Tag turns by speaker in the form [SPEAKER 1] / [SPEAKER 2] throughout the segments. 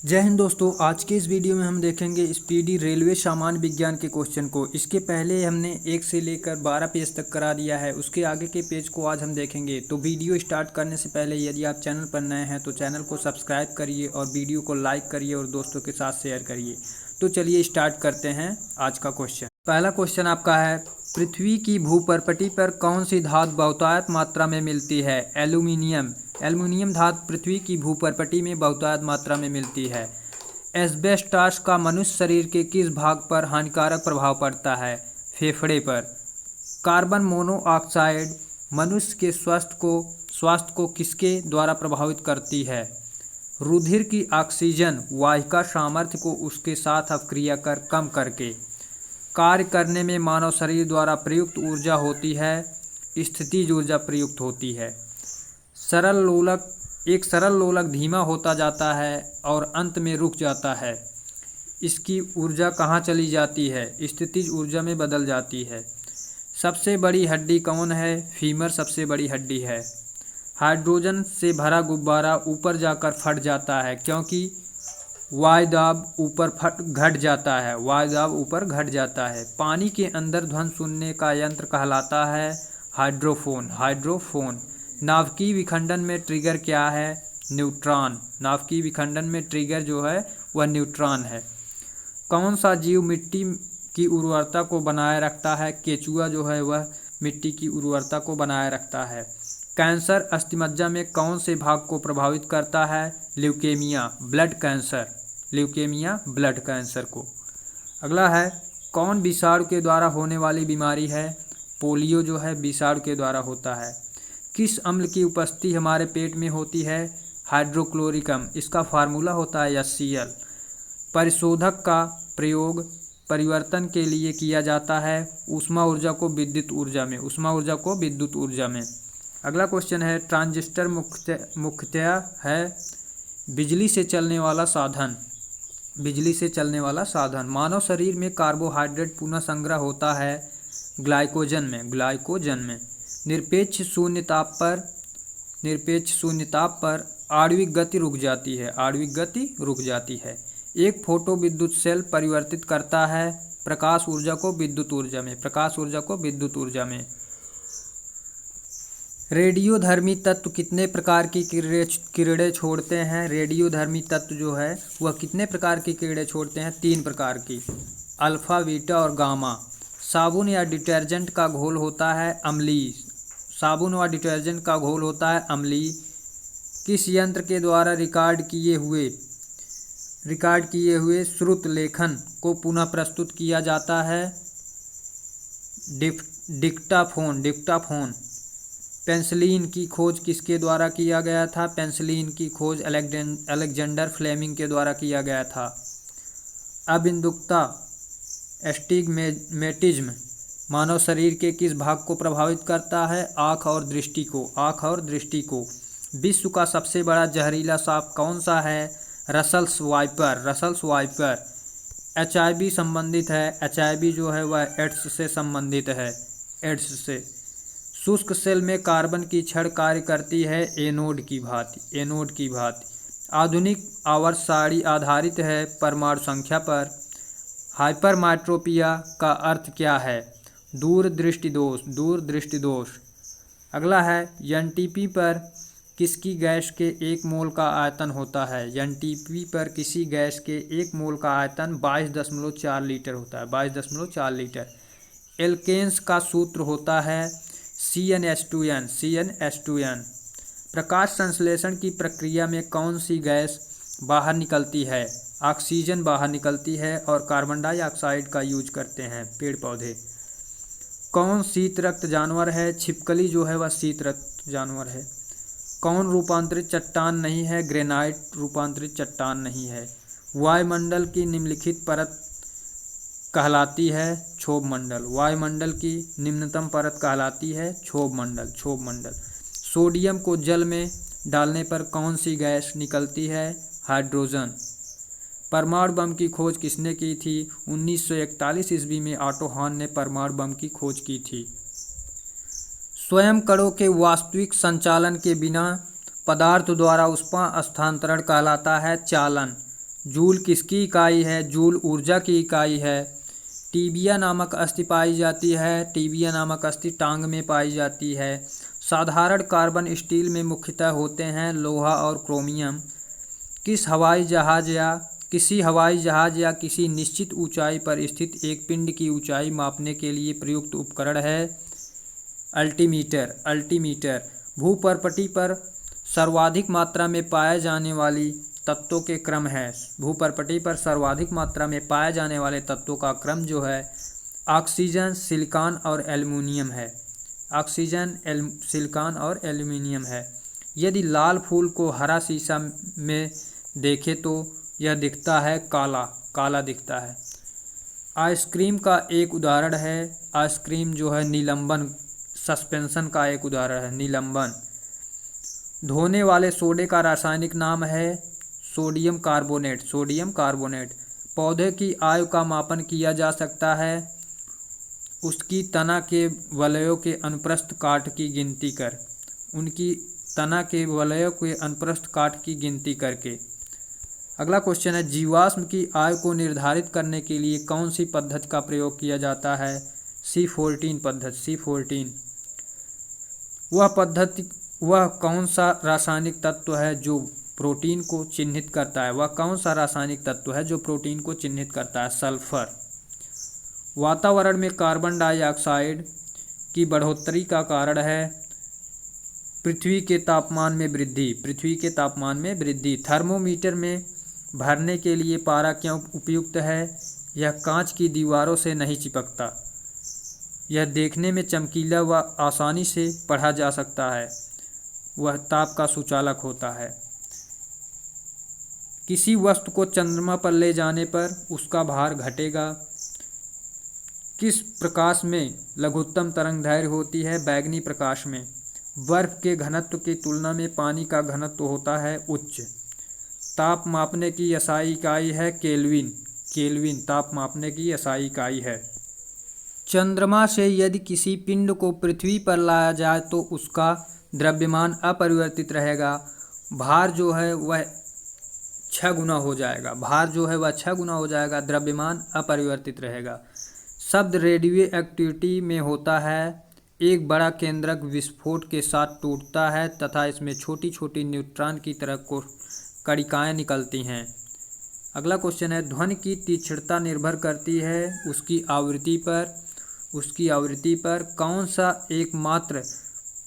[SPEAKER 1] जय हिंद दोस्तों। आज के इस वीडियो में हम देखेंगे स्पीडी रेलवे सामान्य विज्ञान के क्वेश्चन को। इसके पहले हमने 1 से लेकर 12 पेज तक करा दिया है, उसके आगे के पेज को आज हम देखेंगे। तो वीडियो स्टार्ट करने से पहले यदि आप चैनल पर नए हैं तो चैनल को सब्सक्राइब करिए और वीडियो को लाइक करिए और दोस्तों के साथ शेयर करिए। तो चलिए स्टार्ट करते हैं आज का क्वेश्चन। पहला क्वेश्चन आपका है, पृथ्वी की भूपर्पटी पर कौन सी धातु बहुतायत मात्रा में मिलती है? एल्यूमिनियम। एल्युमिनियम धातु पृथ्वी की भूपर्पटी में बहुतायत मात्रा में मिलती है। एस्बेस्टॉस का मनुष्य शरीर के किस भाग पर हानिकारक प्रभाव पड़ता है? फेफड़े पर। कार्बन मोनोऑक्साइड मनुष्य के स्वास्थ्य को किसके द्वारा प्रभावित करती है? रुधिर की ऑक्सीजन वाहिका सामर्थ्य को उसके साथ अपक्रिया कर कम करके। कार्य करने में मानव शरीर द्वारा प्रयुक्त ऊर्जा होती है, स्थितिज ऊर्जा प्रयुक्त होती है। एक सरल लोलक धीमा होता जाता है और अंत में रुक जाता है। इसकी ऊर्जा कहाँ चली जाती है? स्थितिज ऊर्जा में बदल जाती है। सबसे बड़ी हड्डी कौन है? फीमर सबसे बड़ी हड्डी है। हाइड्रोजन से भरा गुब्बारा ऊपर जाकर फट जाता है क्योंकि वायुदाब ऊपर घट जाता है। वायुदाब ऊपर घट जाता है। पानी के अंदर ध्वनि सुनने का यंत्र कहलाता है हाइड्रोफोन। हाइड्रोफोन। नाभिकीय विखंडन में ट्रिगर क्या है? न्यूट्रॉन। नाभिकीय विखंडन में ट्रिगर जो है वह न्यूट्रॉन है। कौन सा जीव मिट्टी की उर्वरता को बनाए रखता है? केचुआ जो है वह मिट्टी की उर्वरता को बनाए रखता है। कैंसर अस्थिमज्जा में कौन से भाग को प्रभावित करता है? Leukaemia, blood cancer. Leukaemia blood cancer को। अगला है, कौन विषाणु के द्वारा होने वाली बीमारी है? पोलियो जो है विषाणु के द्वारा होता है। किस अम्ल की उपस्थिति हमारे पेट में होती है? हाइड्रोक्लोरिक अम्ल। इसका फार्मूला होता है HCl। परिशोधक का प्रयोग परिवर्तन के लिए किया जाता है ऊष्मा ऊर्जा को विद्युत ऊर्जा में। ऊष्मा ऊर्जा को विद्युत ऊर्जा में। अगला क्वेश्चन है, ट्रांजिस्टर मुख्यतः है बिजली से चलने वाला साधन। बिजली से चलने वाला साधन। मानव शरीर में कार्बोहाइड्रेट पुनः संग्रह होता है ग्लाइकोजन में। ग्लाइकोजन में। निरपेक्ष शून्य ताप पर आणविक गति रुक जाती है। आणविक गति रुक जाती है। एक फोटो विद्युत सेल परिवर्तित करता है प्रकाश ऊर्जा को विद्युत ऊर्जा में। प्रकाश ऊर्जा को विद्युत ऊर्जा में। रेडियोधर्मी तत्व कितने प्रकार की किरणें छोड़ते हैं? रेडियोधर्मी तत्व जो है वह कितने प्रकार की किरणें छोड़ते हैं? 3 प्रकार की, अल्फा, बीटा और गामा। साबुन या डिटर्जेंट का घोल होता है अम्लीय। साबुन व डिटर्जेंट का घोल होता है अम्लीय। किस यंत्र के द्वारा रिकॉर्ड किए हुए श्रुत लेखन को पुनः प्रस्तुत किया जाता है? डिक्टाफोन। डिक्टाफोन। पेंसिलिन की खोज किसके द्वारा किया गया था? पेंसिलिन की खोज अलेक्जेंडर फ्लेमिंग के द्वारा किया गया था। अबिंदुकता एस्टिग्मेटिज्म मानव शरीर के किस भाग को प्रभावित करता है? आँख और दृष्टि को। आँख और दृष्टि को। विश्व का सबसे बड़ा जहरीला सांप कौन सा है? Russell's wiper. Russell's wiper. HIV संबंधित है। HIV जो है वह एड्स से संबंधित है। एड्स से। शुष्क सेल में कार्बन की छड़ कार्य करती है एनोड की भांति। एनोड की भांति। आधुनिक आवर्त सारणी आधारित है परमाणु संख्या पर। हाइपरमेट्रोपिया का अर्थ क्या है? दूरदृष्टि दोष। दूरदृष्टि दोष। अगला है, NTP पर किसकी गैस के 1 मोल का आयतन होता है? NTP पर किसी गैस के 1 मोल का आयतन 22.4 लीटर होता है। 22.4 लीटर। एल्केन्स का सूत्र होता है CnH2n। CnH2n। प्रकाश संश्लेषण की प्रक्रिया में कौन सी गैस बाहर निकलती है? ऑक्सीजन बाहर निकलती है और कार्बन डाइऑक्साइड का यूज करते हैं पेड़ पौधे। कौन शीत रक्त जानवर है? छिपकली जो है वह शीत रक्त जानवर है। कौन रूपांतरित चट्टान नहीं है? ग्रेनाइट रूपांतरित चट्टान नहीं है। वायुमंडल की निम्नलिखित परत कहलाती है क्षोभ मंडल। वायुमंडल की निम्नतम परत कहलाती है क्षोभ मंडल। क्षोभ मंडल। सोडियम को जल में डालने पर कौन सी गैस निकलती है? हाइड्रोजन। परमाणु बम की खोज किसने की थी? 1941 ईस्वी में ऑटो हॉर्न ने परमाणु बम की खोज की थी। स्वयं कणों के वास्तविक संचालन के बिना पदार्थ द्वारा ऊष्मा स्थानांतरण कहलाता है चालन। जूल किसकी इकाई है? जूल ऊर्जा की इकाई है। टीबिया नामक अस्थि पाई जाती है। टीबिया नामक अस्थि टांग में पाई जाती है। साधारण कार्बन स्टील में मुख्यतः होते हैं लोहा और क्रोमियम। किसी हवाई जहाज या किसी निश्चित ऊंचाई पर स्थित एक पिंड की ऊंचाई मापने के लिए प्रयुक्त उपकरण है अल्टीमीटर। भूपर्पटी पर सर्वाधिक मात्रा में पाए जाने वाली तत्वों के क्रम है। भूपर्पटी पर सर्वाधिक मात्रा में पाए जाने वाले तत्वों का क्रम जो है ऑक्सीजन, सिलिकॉन और एल्युमिनियम है। सिलिकॉन और एल्युमिनियम है। यदि लाल फूल को हरा शीशा में देखें तो यह दिखता है काला दिखता है। आइसक्रीम का एक उदाहरण है। आइसक्रीम जो है निलंबन सस्पेंशन का एक उदाहरण है, निलंबन। धोने वाले सोडे का रासायनिक नाम है सोडियम कार्बोनेट। पौधे की आयु का मापन किया जा सकता है उसकी तना के वलयों के अनुप्रस्थ काट की गिनती करके। अगला क्वेश्चन है जीवाश्म की आयु को निर्धारित करने के लिए कौन सी पद्धति का प्रयोग किया जाता है? C14 पद्धति। वह कौन सा रासायनिक तत्व है जो प्रोटीन को चिन्हित करता है? सल्फर। वातावरण में कार्बन डाइऑक्साइड की बढ़ोतरी का कारण है पृथ्वी के तापमान में वृद्धि। थर्मोमीटर में भरने के लिए पारा क्यों उपयुक्त है? यह कांच की दीवारों से नहीं चिपकता। यह देखने में चमकीला व आसानी से पढ़ा जा सकता है। वह ताप का सुचालक होता है। किसी वस्तु को चंद्रमा पर ले जाने पर उसका भार घटेगा। किस प्रकाश में लघुत्तम तरंगदैर्घ्य होती है? बैगनी प्रकाश में। बर्फ के घनत्व की तुलना में पानी का घनत्व होता है उच्च। ताप मापने की SI इकाई है केल्विन ताप मापने की SI इकाई है। चंद्रमा से यदि किसी पिंड को पृथ्वी पर लाया जाए तो उसका द्रव्यमान अपरिवर्तित रहेगा। भार जो है वह 6 गुना हो जाएगा। द्रव्यमान अपरिवर्तित रहेगा। शब्द रेडियो एक्टिविटी में होता है एक बड़ा केंद्रक विस्फोट के साथ टूटता है तथा इसमें छोटी छोटी न्यूट्रॉन की तरह कणिकाएं निकलती हैं। अगला क्वेश्चन है ध्वनि की तीक्ष्णता निर्भर करती है उसकी आवृत्ति पर। कौन सा एकमात्र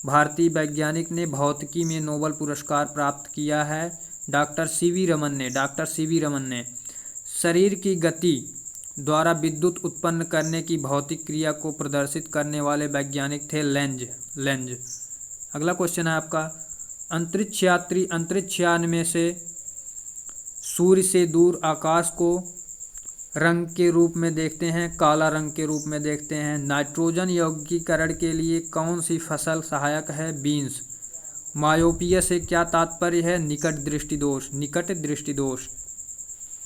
[SPEAKER 1] भारतीय वैज्ञानिक ने भौतिकी में नोबेल पुरस्कार प्राप्त किया है? डॉक्टर सीवी रमन ने। शरीर की गति द्वारा विद्युत उत्पन्न करने की भौतिक क्रिया को प्रदर्शित करने वाले वैज्ञानिक थे लेंज। अगला क्वेश्चन है आपका अंतरिक्ष यात्री अंतरिक्षयान में से सूर्य से दूर आकाश को रंग के रूप में देखते हैं, काला रंग के रूप में देखते हैं। नाइट्रोजन यौगिकीकरण के लिए कौन सी फसल सहायक है? बीन्स। मायोपिया से क्या तात्पर्य है? निकट दृष्टिदोष।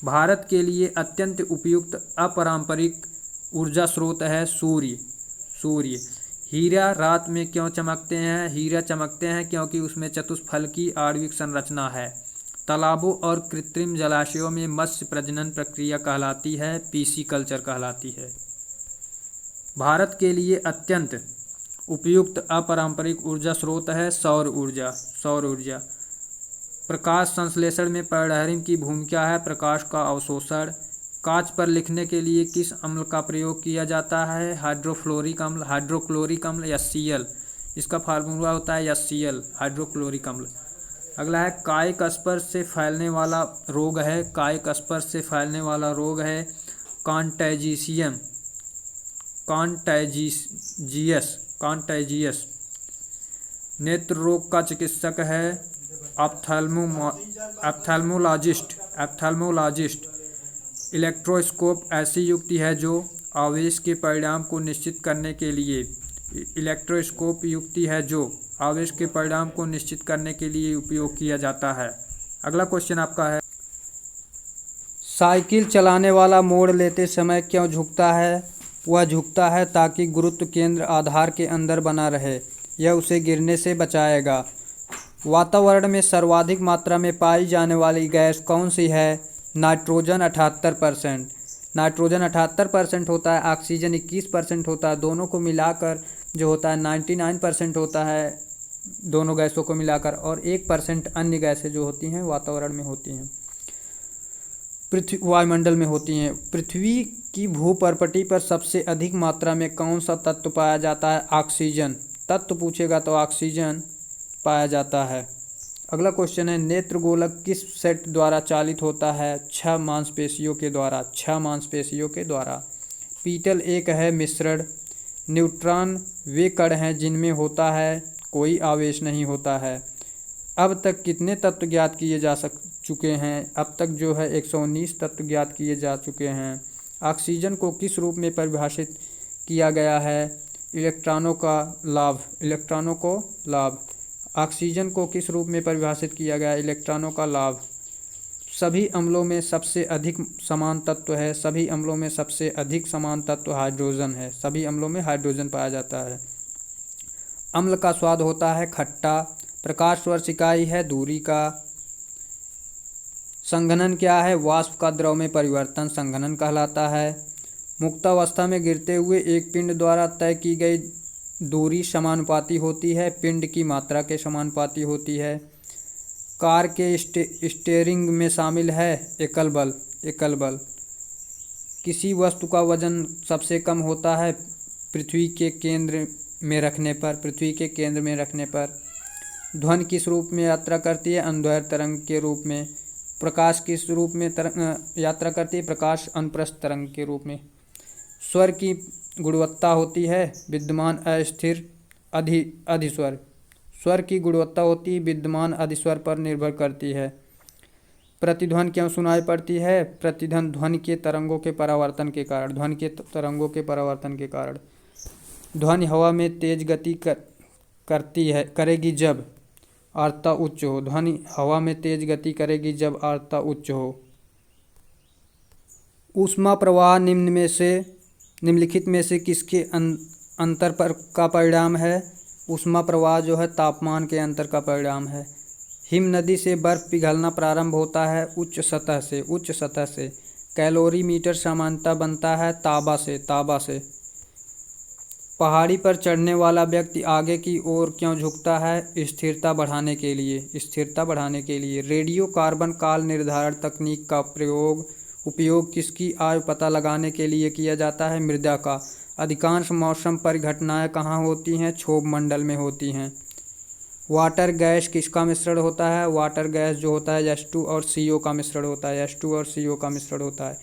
[SPEAKER 1] भारत के लिए अत्यंत उपयुक्त अपारंपरिक ऊर्जा स्रोत है सूर्य। हीरा रात में क्यों चमकते हैं? हीरा चमकते हैं क्योंकि उसमें चतुष्फलकी आणविक संरचना है। तालाबों और कृत्रिम जलाशयों में मत्स्य प्रजनन प्रक्रिया कहलाती है पीसीकल्चर कहलाती है। भारत के लिए अत्यंत उपयुक्त अपारंपरिक ऊर्जा स्रोत है सौर ऊर्जा। प्रकाश संश्लेषण में पैराडायरिम की भूमिका है प्रकाश का अवशोषण। कांच पर लिखने के लिए किस अम्ल का प्रयोग किया जाता है? हाइड्रोक्लोरिक अम्ल HCl। इसका फार्मूला होता है HCl हाइड्रोक्लोरिक अम्ल। अगला है कायिक स्पर्श से फैलने वाला रोग है कॉन्टैजियस। नेत्र रोग का चिकित्सक है ऑप्थेल्मोलॉजिस्ट। इलेक्ट्रोस्कोप ऐसी युक्ति है जो आवेश के परिणाम को निश्चित करने के लिए उपयोग किया जाता है। अगला क्वेश्चन आपका है साइकिल चलाने वाला मोड़ लेते समय क्यों झुकता है? वह झुकता है ताकि गुरुत्व केंद्र आधार के अंदर बना रहे, यह उसे गिरने से बचाएगा। वातावरण में सर्वाधिक मात्रा में पाई जाने वाली गैस कौन सी है? नाइट्रोजन 78%, नाइट्रोजन 78% होता है, ऑक्सीजन 21% होता है। दोनों को मिलाकर जो होता है 99% होता है, दोनों गैसों को मिलाकर, और 1% अन्य गैसें जो होती हैं वातावरण में होती हैं, पृथ्वी वायुमंडल में होती हैं। पृथ्वी की भूपर्पटी पर सबसे अधिक मात्रा में कौन सा तत्व पाया जाता है? ऑक्सीजन। तत्व पूछेगा तो ऑक्सीजन पाया जाता है। अगला क्वेश्चन है, नेत्र गोलक किस सेट द्वारा चालित होता है? 6 मांसपेशियों के द्वारा, 6 मांसपेशियों के द्वारा। पीटल एक है मिश्रण। न्यूट्रॉन वे कण हैं जिनमें होता है कोई आवेश नहीं होता है। अब तक कितने तत्व ज्ञात किए जा चुके हैं? अब तक जो है 119 तत्व ज्ञात किए जा चुके हैं। ऑक्सीजन को किस रूप में परिभाषित किया गया है? इलेक्ट्रॉनों का लाभ, इलेक्ट्रॉनों को लाभ। ऑक्सीजन को किस रूप में परिभाषित किया गया है? इलेक्ट्रॉनों का लाभ। सभी अम्लों में सबसे अधिक समान तत्व है, सभी अम्लों में सबसे अधिक समान तत्व हाइड्रोजन है, सभी अम्लों में हाइड्रोजन पाया जाता है। अम्ल का स्वाद होता है खट्टा। प्रकाश वर्ष इकाई है दूरी का। संघनन क्या है? वाष्प का द्रव में परिवर्तन संघनन कहलाता है। मुक्तावस्था में गिरते हुए एक पिंड द्वारा तय की गई दूरी समानुपाती होती है, पिंड की मात्रा के समानुपाती होती है। कार के स्टीयरिंग में शामिल है एकल बल, एकल बल। किसी वस्तु का वजन सबसे कम होता है पृथ्वी के केंद्र में रखने पर, पृथ्वी के केंद्र में रखने पर। ध्वनि किस रूप में यात्रा करती है? अनुदैर्ध्य तरंग के रूप में। प्रकाश किस रूप में यात्रा करती है? प्रकाश अनुप्रस्थ तरंग के रूप में। स्वर की गुणवत्ता होती है विद्यमान अस्थिर अधिस्वर। स्वर की गुणवत्ता होती है विद्यमान अधिस्वर पर निर्भर करती है। प्रतिध्वनि क्यों सुनाई पड़ती है? प्रतिध्वनि ध्वनि के तरंगों के परावर्तन के कारण, ध्वनि के तरंगों के परावर्तन के कारण। ध्वनि हवा में तेज गति करती है करेगी जब आर्द्रता उच्च हो। ध्वनि हवा में तेज गति करेगी जब आर्द्रता उच्च हो। ऊष्मा प्रवाह निम्नलिखित में से किसके अंतर पर का परिणाम है? ऊष्मा प्रवाह जो है तापमान के अंतर का परिणाम है। हिम नदी से बर्फ पिघलना प्रारंभ होता है उच्च सतह से, उच्च सतह से। कैलोरीमीटर सामान्यतः बनता है तांबा से, तांबा से। पहाड़ी पर चढ़ने वाला व्यक्ति आगे की ओर क्यों झुकता है? स्थिरता बढ़ाने के लिए, स्थिरता बढ़ाने के लिए। रेडियो कार्बन काल निर्धारण तकनीक का उपयोग किसकी आयु पता लगाने के लिए किया जाता है? मृदा का। अधिकांश मौसम परिघटनाएं कहाँ होती हैं? क्षोभ मंडल में होती हैं। वाटर गैस किसका मिश्रण होता है? वाटर गैस जो होता है H2 और CO का मिश्रण होता है, H2 और CO का मिश्रण होता है।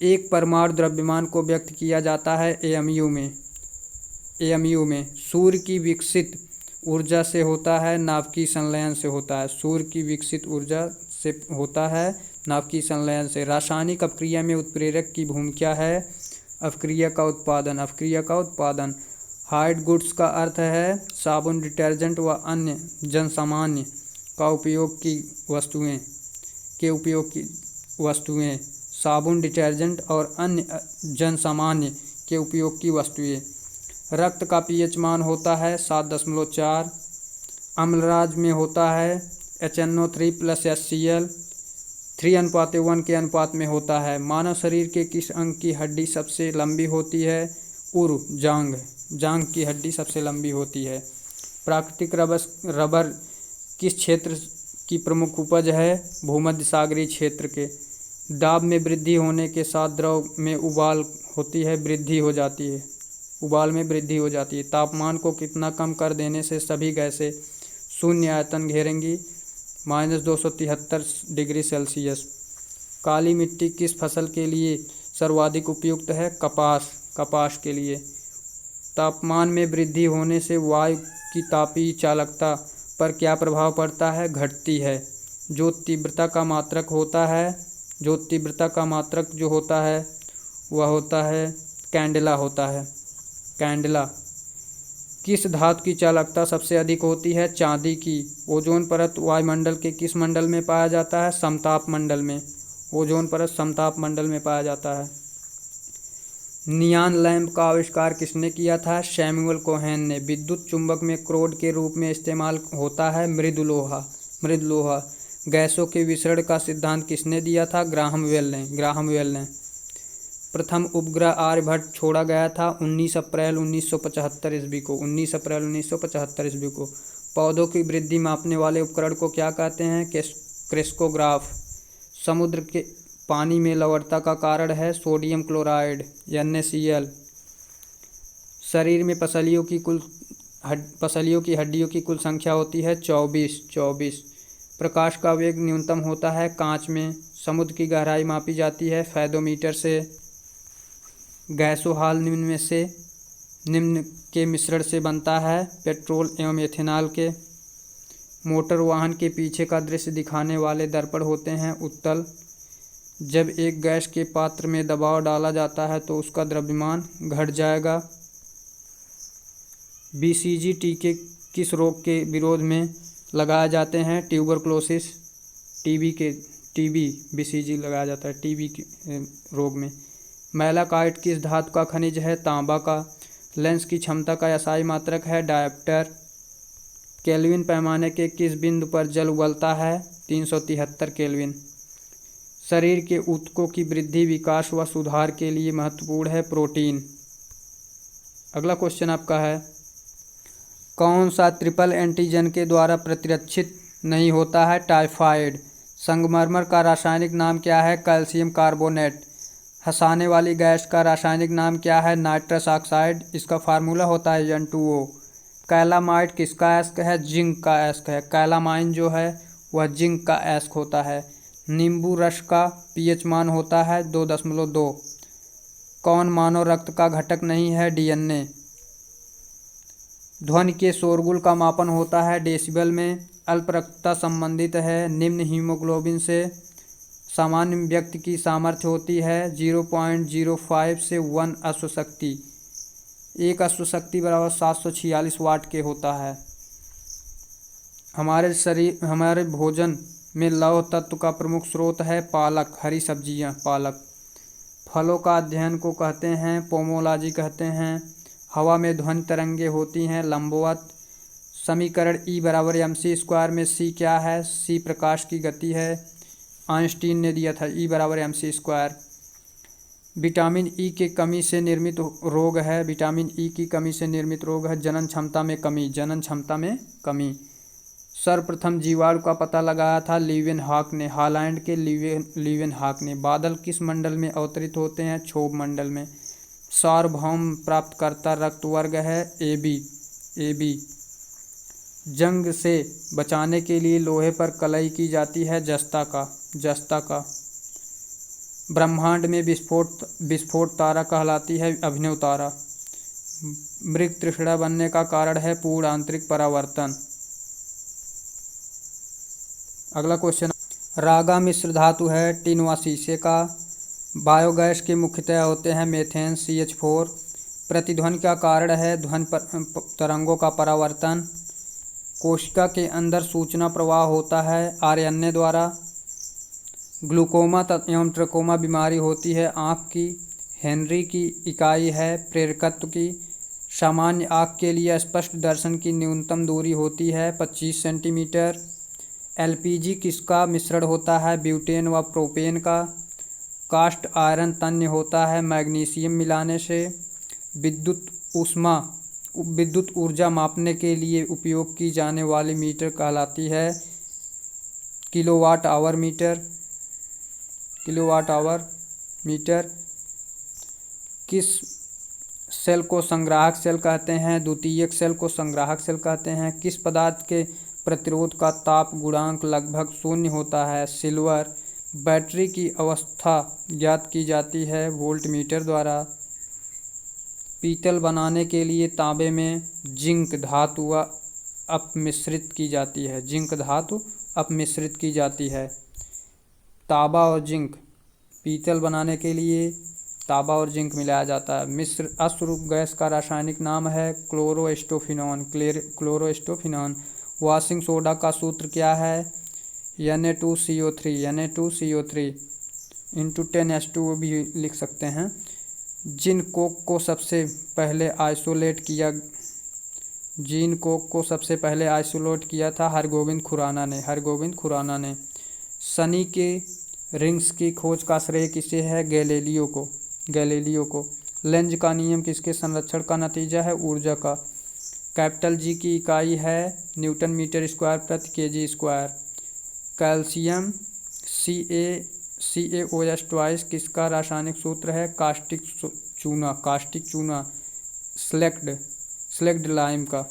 [SPEAKER 1] एक परमाणु द्रव्यमान को व्यक्त किया जाता है AMU में, AMU में। सूर्य की विकसित ऊर्जा से होता है नाभिकीय संलयन से होता है, सूर्य की विकसित ऊर्जा से होता है नाभिकीय संलयन से। रासायनिक अपक्रिया में उत्प्रेरक की भूमिका है अपक्रिया का उत्पादन, अपक्रिया का उत्पादन। हार्ड गुड्स का अर्थ है साबुन, डिटर्जेंट व अन्य जनसामान्य का उपयोग की वस्तुएं, के उपयोग की वस्तुएं। साबुन, डिटर्जेंट और अन्य जनसामान्य के उपयोग की वस्तुएं। रक्त का pH मान होता है 7.4। अम्लराज में होता है HNO3 + HCl 3:1 के अनुपात में होता है। मानव शरीर के किस अंग की हड्डी सबसे लंबी होती है? उरु, जांघ, जांघ की हड्डी सबसे लंबी होती है। प्राकृतिक रबर किस क्षेत्र की प्रमुख उपज है? भूमध्य सागरीय क्षेत्र के। दाब में वृद्धि होने के साथ द्रव में उबाल होती है, वृद्धि हो जाती है, उबाल में वृद्धि हो जाती है। तापमान को कितना कम कर देने से सभी गैसें शून्य आयतन घेरेंगी? -273 डिग्री सेल्सियस। काली मिट्टी किस फसल के लिए सर्वाधिक उपयुक्त है? कपास, कपास के लिए। तापमान में वृद्धि होने से वायु की तापीय चालकता पर क्या प्रभाव पड़ता है? घटती है। जो तीव्रता का मात्रक होता है, जो तीव्रता का मात्रक जो होता है वह होता है कैंडेला होता है, कैंडेला। किस धातु की चालकता सबसे अधिक होती है? चांदी की। ओजोन परत वायुमंडल के किस मंडल में पाया जाता है? समताप मंडल में। ओजोन परत समताप मंडल में पाया जाता है। नियॉन लैंप का आविष्कार किसने किया था? सैमुअल कोहेन ने। विद्युत चुंबक में क्रोड के रूप में इस्तेमाल होता है मृदुलोहा, मृदुलोहा। गैसों के विसरण का सिद्धांत किसने दिया था? ग्राहम बेल ने। प्रथम उपग्रह आर्यभट्ट छोड़ा गया था 19 अप्रैल 1975 ईस्वी को। 19 अप्रैल 1975 ईस्वी को। पौधों की वृद्धि मापने वाले उपकरण को क्या कहते हैं? क्रेस्कोग्राफ। समुद्र के पानी में लवणता का कारण है सोडियम क्लोराइड NaCl। शरीर में पसलियों की हड्डियों की कुल संख्या होती है 24। प्रकाश का वेग न्यूनतम होता है कांच में। समुद्र की गहराई मापी जाती है फेदोमीटर से। गैसों निम्न के मिश्रण से बनता है पेट्रोल एवं एथेनॉल के। मोटर वाहन के पीछे का दृश्य दिखाने वाले दर्पण होते हैं उत्तल। जब एक गैस के पात्र में दबाव डाला जाता है तो उसका द्रव्यमान घट जाएगा। BCG टीके किस रोग के विरोध में लगाए जाते हैं? ट्यूबरक्लोसिस टीबी BCG लगाया जाता है टीबी के रोग में। मैलाकाइट किस धातु का खनिज है? तांबा का। लेंस की क्षमता का SI मात्रक है डायप्टर। केल्विन पैमाने के किस बिंदु पर जल उबलता है? 373 केल्विन। शरीर के ऊतकों की वृद्धि, विकास व सुधार के लिए महत्वपूर्ण है प्रोटीन। अगला क्वेश्चन आपका है, कौन सा ट्रिपल एंटीजन के द्वारा प्रतिरक्षित नहीं होता है? टाइफाइड। संगमरमर का रासायनिक नाम क्या है? Calcium carbonate. हंसाने वाली गैस का रासायनिक नाम क्या है? Nitrous oxide. इसका फार्मूला होता है N2O। कैलामाइड किसका एस्क है? जिंक का एस्क है। कैलामाइन जो है वह जिंक का एस्क होता है। नींबू रस का pH मान होता है 2.2। कौन मानव रक्त का घटक नहीं है? DNA। ध्वनि के शोरगुल का मापन होता है डेसिबल में। अल्प रक्तता संबंधित है निम्न हीमोग्लोबिन से। सामान्य व्यक्ति की सामर्थ्य होती है 0.05 से 1 अश्वशक्ति। एक अश्वशक्ति बराबर 746 वाट के होता है। हमारे भोजन में लौह तत्व का प्रमुख स्रोत है पालक, हरी सब्जियां, पालक। फलों का अध्ययन को कहते हैं पोमोलॉजी कहते हैं। हवा में ध्वनि तरंगे होती हैं लंबवत। समीकरण E बराबर mc² में c क्या है? c प्रकाश की गति है। आइंस्टीन ने दिया था E बराबर mc²। विटामिन E की कमी से निर्मित रोग है। विटामिन E की कमी से निर्मित रोग है जनन क्षमता में कमी। सर्वप्रथम जीवाणु का पता लगाया था लीवेनहॉक ने, हॉलैंड के लीवेनहॉक ने। बादल किस मंडल में अवतरित होते हैं? क्षोभ मंडल में। सार्वभौम प्राप्तकर्ता रक्त वर्ग है AB। जंग से बचाने के लिए लोहे पर कलई की जाती है जस्ता का। ब्रह्मांड में विस्फोट तारा कहलाती है अभिनव तारा। मृग तृष्णा बनने का कारण है पूर्ण आंतरिक परावर्तन। अगला क्वेश्चन, रागा मिश्र धातु है टिन व शीशे का। बायोगैस के मुख्यतः होते हैं मीथेन CH4। प्रतिध्वनि का कारण है ध्वनि तरंगों का परावर्तन। कोशिका के अंदर सूचना प्रवाह होता है RNA द्वारा। ग्लूकोमा एवं ट्रकोमा बीमारी होती है आँख की। हेनरी की इकाई है प्रेरकत्व की। सामान्य आँख के लिए स्पष्ट दर्शन की न्यूनतम दूरी होती है 25 सेंटीमीटर। LPG किसका मिश्रण होता है? ब्यूटेन व प्रोपेन का। कास्ट आयरन तन्य होता है मैग्नीशियम मिलाने से। विद्युत ऊर्जा मापने के लिए उपयोग की जाने वाली मीटर कहलाती है किलोवाट आवर मीटर। किस सेल को संग्राहक सेल कहते हैं? द्वितीयक सेल को संग्राहक सेल कहते हैं। किस पदार्थ के प्रतिरोध का ताप गुणांक लगभग 0 होता है? सिल्वर। बैटरी की अवस्था ज्ञात की जाती है वोल्टमीटर द्वारा। पीतल बनाने के लिए तांबे में जिंक धातु अपमिश्रित की जाती है। तांबा और जिंक, पीतल बनाने के लिए तांबा और जिंक मिलाया जाता है। मिश्र अश्वरूप गैस का रासायनिक नाम है क्लोरोस्टोफिनॉन। वॉशिंग सोडा का सूत्र क्या है? Na2CO3 इंटू 10H2O भी लिख सकते हैं। जिन कोक को सबसे पहले आइसोलेट किया था हरगोविंद खुराना ने। शनि के रिंग्स की खोज का श्रेय किसे है? गैलीलियो को। लेंज का नियम किसके संरक्षण का नतीजा है? ऊर्जा का। कैपिटल जी की इकाई है न्यूटन मीटर स्क्वायर प्रति KG square. Calcium CaOH twice किसका रासायनिक सूत्र है? कास्टिक चूना। स्लेक्ड लाइम का।